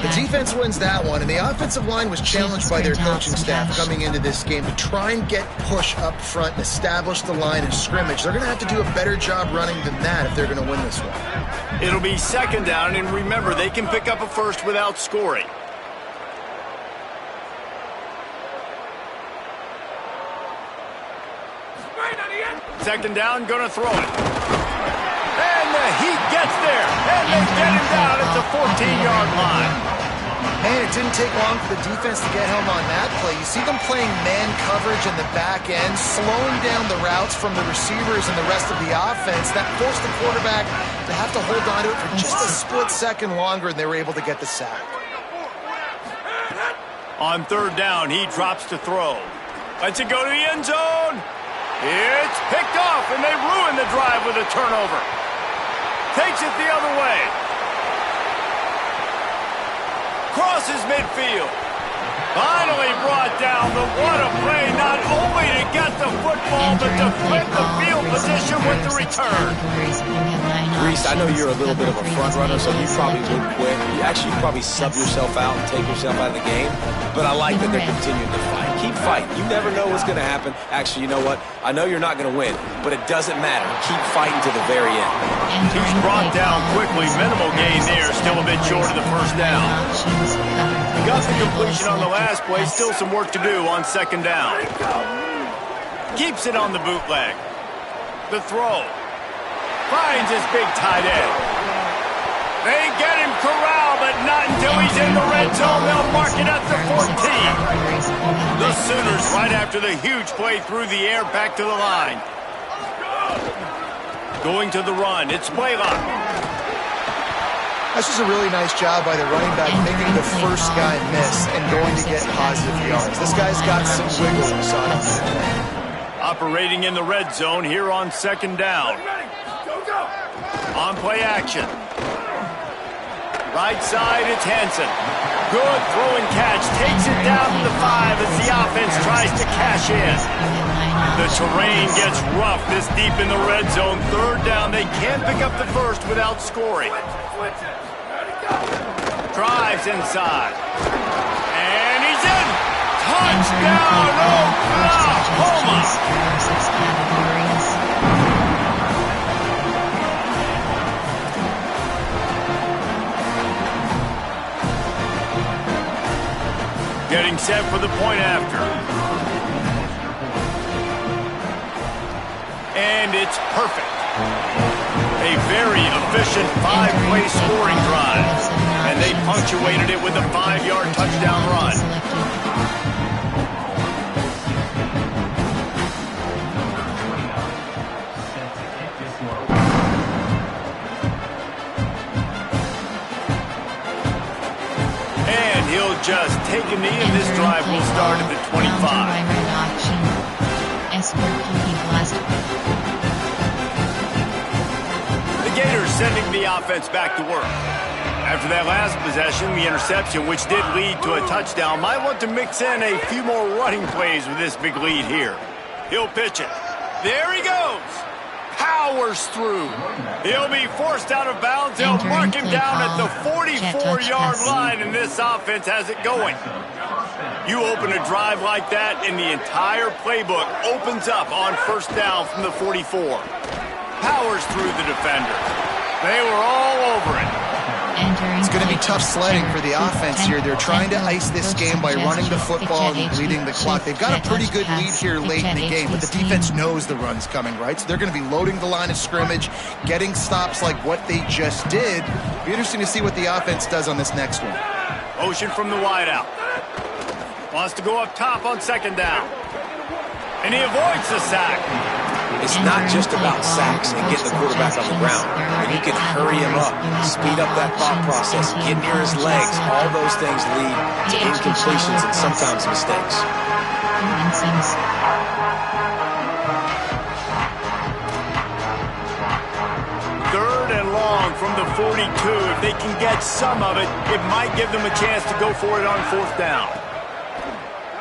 The defense wins that one, and the offensive line was challenged by their coaching staff coming into this game to try and get push up front and establish the line of scrimmage. They're going to have to do a better job running than that if they're going to win this one. It'll be second down, and remember, they can pick up a first without scoring. Second down, gonna throw it. And the Heat gets there, and they get him down at the 14-yard line. Man, it didn't take long for the defense to get home on that play. You see them playing man coverage in the back end, slowing down the routes from the receivers and the rest of the offense. That forced the quarterback to have to hold on to it for just a split second longer, and they were able to get the sack. On third down, he drops to throw. Lets it go to the end zone. It's picked off, and they ruin the drive with a turnover. Takes it the other way. Crosses midfield. Finally brought down. But what a play, not only to get the football, but to flip the field position with the return. Reese, I know you're a little bit of a front runner, so you probably wouldn't quit. You probably sub yourself out and take yourself out of the game. But I like that they're continuing to fight. Keep fighting. You never know what's going to happen. Actually, you know what? I know you're not going to win, but it doesn't matter. Keep fighting to the very end. He's brought down quickly. Minimal gain there. Still a bit short of the first down. Got the completion on the last play. Still some work to do on second down. Keeps it on the bootleg. The throw. Finds his big tight end. They get him corralled, but not until he's in the red zone. They'll mark it at the 14. The Sooners, right after the huge play through the air, back to the line. Going to the run. It's Blaylock. That's just a really nice job by the running back, making the first guy miss and going to get positive yards. This guy's got some wiggles on him. Operating in the red zone here on second down. On play action. Right side, it's Hansen. Good throw and catch. Takes it down to the 5 as the offense tries to cash in. The terrain gets rough this deep in the red zone. Third down, they can't pick up the first without scoring. Drives inside. And he's in. Touchdown, Oklahoma. Getting set for the point after. And it's perfect. A very efficient 5-play scoring drive. And they punctuated it with a 5-yard touchdown run. And he'll just take a knee, and this drive will start at the 25. The Gators sending the offense back to work. After that last possession, the interception, which did lead to a touchdown, might want to mix in a few more running plays with this big lead here. He'll pitch it. There he goes. Powers through. He'll be forced out of bounds. They'll mark him down at the 44-yard line, and this offense has it going. You open a drive like that, and the entire playbook opens up on first down from the 44. Powers through the defender. They were all over it. It's going to be tough sledding for the offense here. They're trying to ice this game by running the football and bleeding the clock. They've got a pretty good lead here late in the game, but the defense knows the run's coming, right? So they're going to be loading the line of scrimmage, getting stops like what they just did. Be interesting to see what the offense does on this next one. Motion from the wideout. Wants to go up top on second down. And he avoids the sack. It's not just about sacks and getting the quarterback on the ground. When you can hurry him up, speed up that thought process, get near his legs, all those things lead to incompletions and sometimes mistakes. Third and long from the 42. If they can get some of it, it might give them a chance to go for it on fourth down.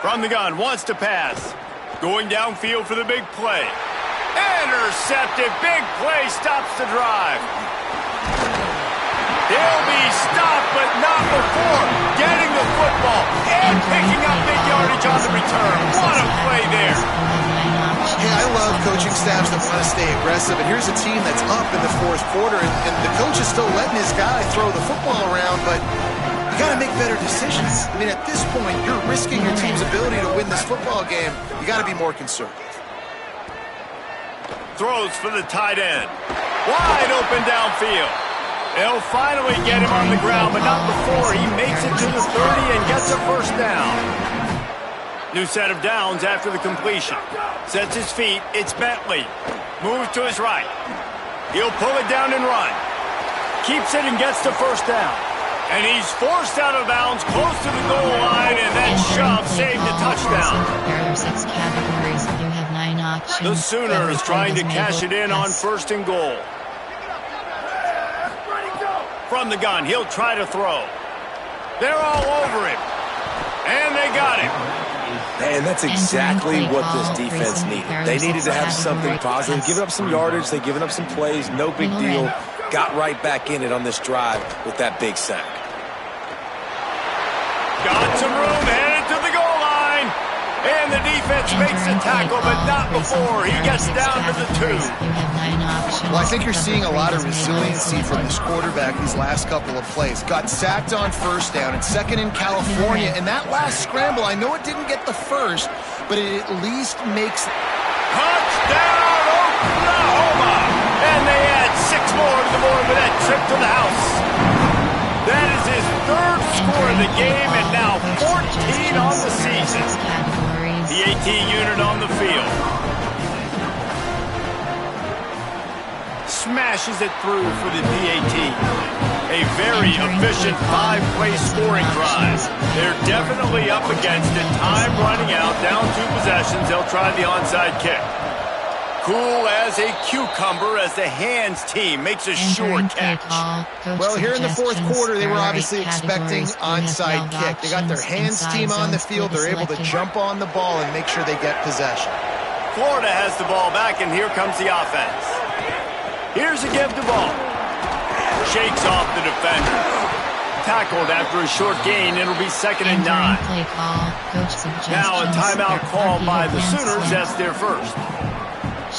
From the gun, wants to pass. Going downfield for the big play. Intercepted. Big play stops the drive. He'll be stopped, but not before getting the football and picking up big yardage on the return. What a play there. Yeah, I love coaching staffs that want to stay aggressive. And here's a team that's up in the fourth quarter, and the coach is still letting his guy throw the football around, but you got to make better decisions. I mean, at this point, you're risking your team's ability to win this football game. You got to be more conservative. Throws for the tight end. Wide open downfield. They'll finally get him on the ground, but not before he makes it to the 30 and gets a first down. New set of downs after the completion. Sets his feet. It's Bentley. Moves to his right. He'll pull it down and run. Keeps it and gets the first down. And he's forced out of bounds close to the goal line, and that shove saved a touchdown. The Sooners trying to cash it in on first and goal. From the gun, he'll try to throw. They're all over him. And they got him. And that's exactly what this defense needed. They needed to have something positive. Giving up some yardage, they've given up some plays, no big deal. Got right back in it on this drive with that big sack. Got some room, headed to the goal line. And the defense makes the tackle, but not before he gets down to the 2. Well, I think you're seeing a lot of resiliency from this quarterback these last couple of plays. Got sacked on first down and second in California. And that last scramble, I know it didn't get the first, but it at least makes... Touchdown, Oklahoma! And they add 6 more to the board with that trip to the house. That is his 3rd score of the game, and now 14 on the season. The AT unit on the field. Smashes it through for the PAT. A very efficient 5-play scoring drive. They're definitely up against it. Time running out, down 2 possessions. They'll try the onside kick. Cool as a cucumber as the hands team makes a sure catch. Well, here in the fourth quarter, they were obviously expecting onside kick. They got their hands team on the field. They're able to jump on the ball and make sure they get possession. Florida has the ball back, and here comes the offense. Here's a give the ball. Shakes off the defender. Tackled after a short gain. It'll be 2nd and 9. Now a timeout call by the Sooners. That's their first.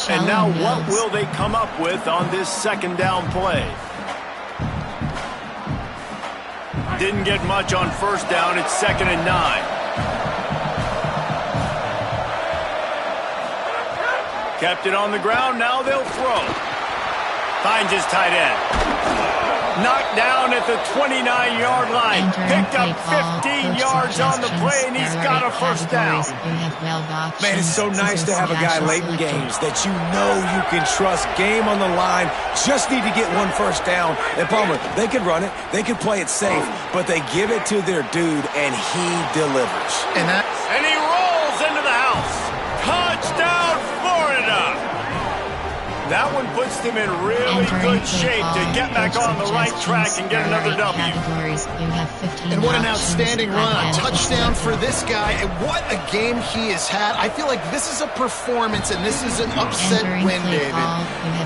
And now what will they come up with on this 2nd down play? Didn't get much on first down. It's 2nd and 9. Kept it on the ground. Now they'll throw. Finds his tight end. Knocked down at the 29-yard line. Picked up 15 yards on the play, and he's got a first down. Man, it's so nice to have a guy late in games that you know you can trust. Game on the line. Just need to get 1 first down. And Palmer, they could run it. They could play it safe. But they give it to their dude, and he delivers. And he rolls into the house. Touchdown, Florida. That one puts them in really good shape to get back on the right track and get another W. And what an outstanding run, a touchdown for this guy, and what a game he has had. I feel like this is a performance and this is an upset win, David,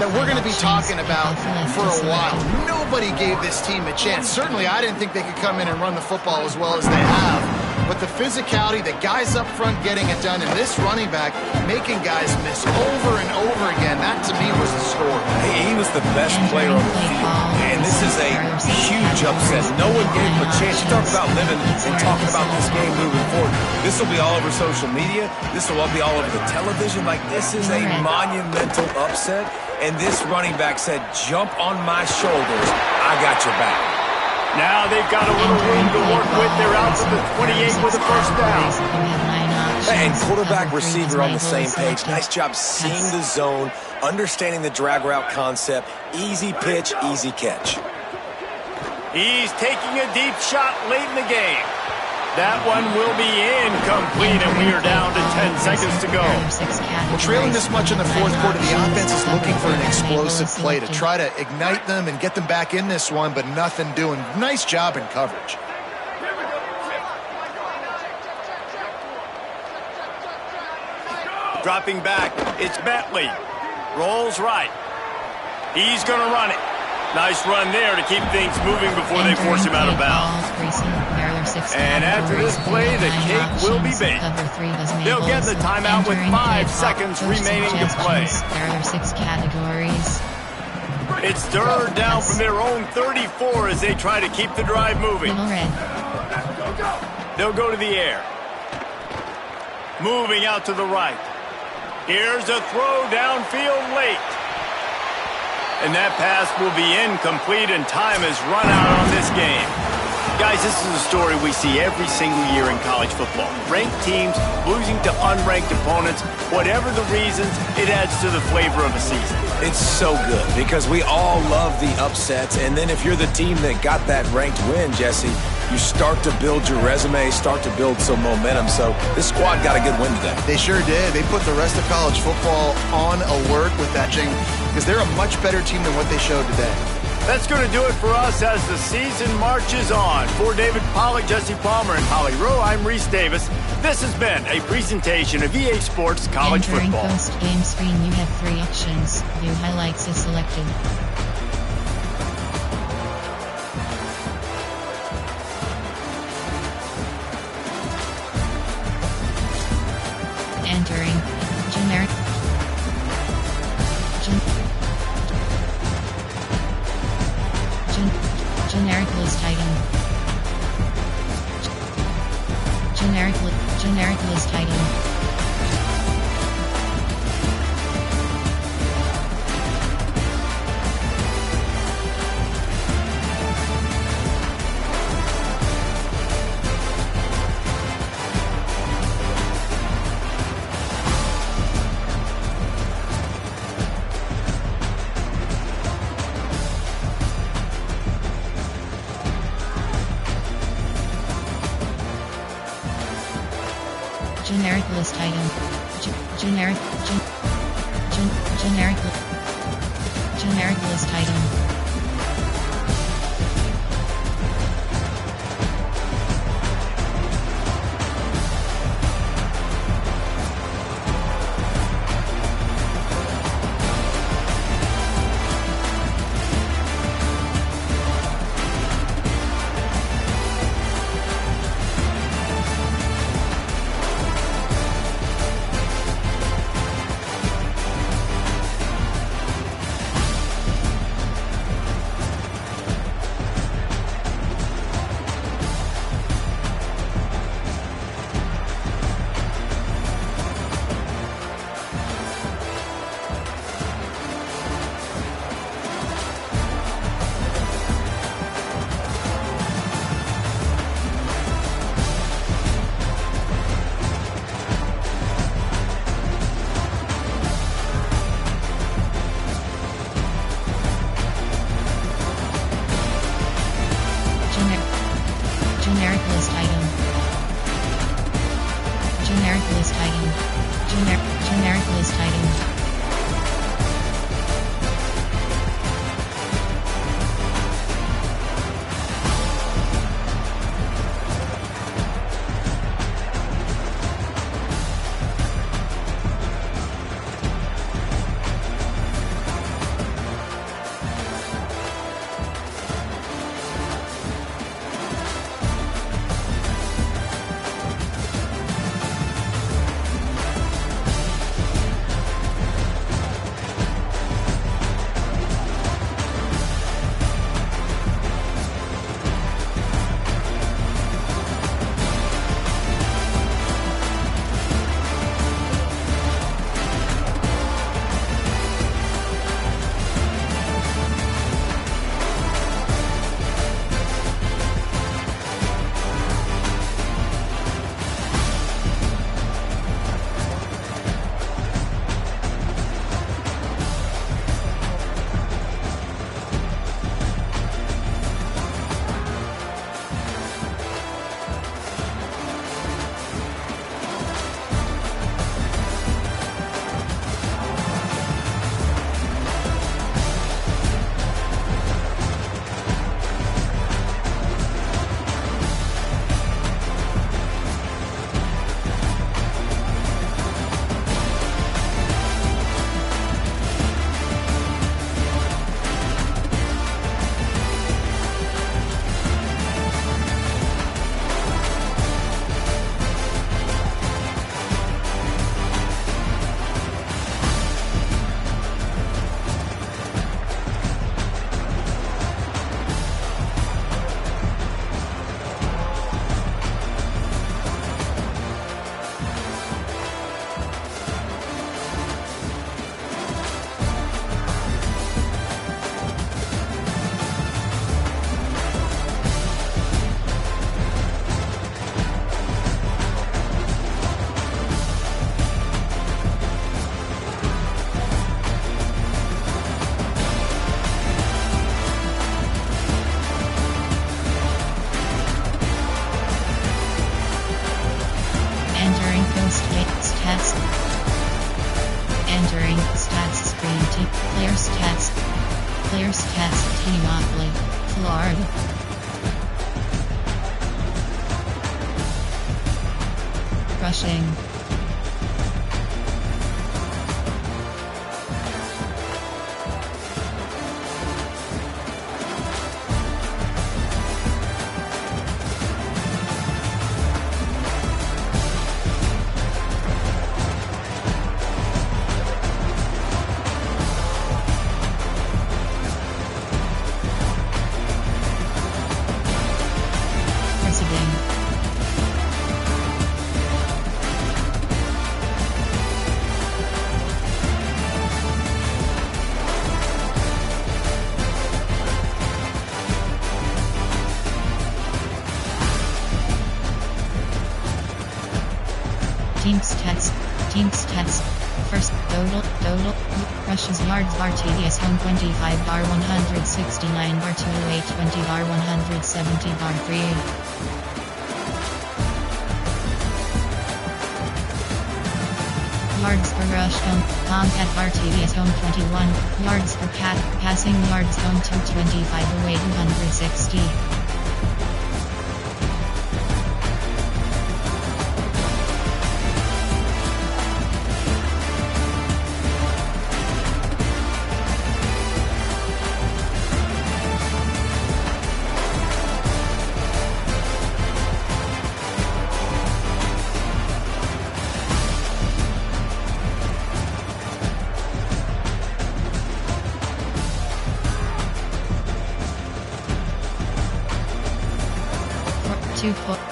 that we're going to be talking about for a while. Nobody gave this team a chance. Certainly, I didn't think they could come in and run the football as well as they have. But the physicality, the guys up front getting it done, and this running back making guys miss over and over again, that to me was the story. He was the best player on the field, and this is a huge upset. No one gave him a chance. You talk about living and talking about this game moving forward. This will be all over social media. This will be all over the television. Like, this is a monumental upset, and this running back said, jump on my shoulders. I got your back. Now they've got a little room to work with. They're out to the 28 with a first down. And quarterback, receiver on the same page. Nice job seeing the zone, understanding the drag route concept. Easy pitch, easy catch. He's taking a deep shot late in the game. That one will be incomplete, and we are down to 10 seconds to go. Well, trailing this much in the fourth quarter, the offense is looking for an explosive play to try to ignite them and get them back in this one, but nothing doing. Nice job in coverage. Dropping back, it's Bentley. Rolls right. He's going to run it. Nice run there to keep things moving before they force him out of bounds. And after this play, the cake will be baked. They'll get the timeout with 5 seconds remaining to play. There are 6 categories. It's third down from their own 34 as they try to keep the drive moving. They'll go to the air. Moving out to the right. Here's a throw downfield late. And that pass will be incomplete, and time has run out on this game. Guys, this is a story we see every single year in college football. Ranked teams losing to unranked opponents. Whatever the reasons, it adds to the flavor of a season. It's so good because we all love the upsets. And then if you're the team that got that ranked win, Jesse, you start to build your resume, start to build some momentum. So this squad got a good win today. They sure did. They put the rest of college football on alert with that thing because they're a much better team than what they showed today. That's going to do it for us as the season marches on. For David Pollack, Jesse Palmer, and Holly Rowe, I'm Reese Davis. This has been a presentation of EA Sports College Entering Football. post-game screen, you have 3 options. View highlights is selected. Entering generic. Generic list item. Generic list item. Generic list item. Generic list item. Generic list item. Generic list item. Generic list item. Stats. Entering stats screen. Player stats. Player stats. Team Ockley, Florida. Rushing. Team stats. First, total, rushes yards bar TDS home 25 bar 169 bar 28 20 bar 170 bar 3. Yards per rush home, Tomcat bar TDS home 21, yards per cat, passing yards home 225 away 260.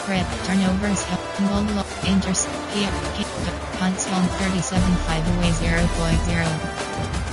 Prep, turnovers, goal, punts home 37-5 away 0.0.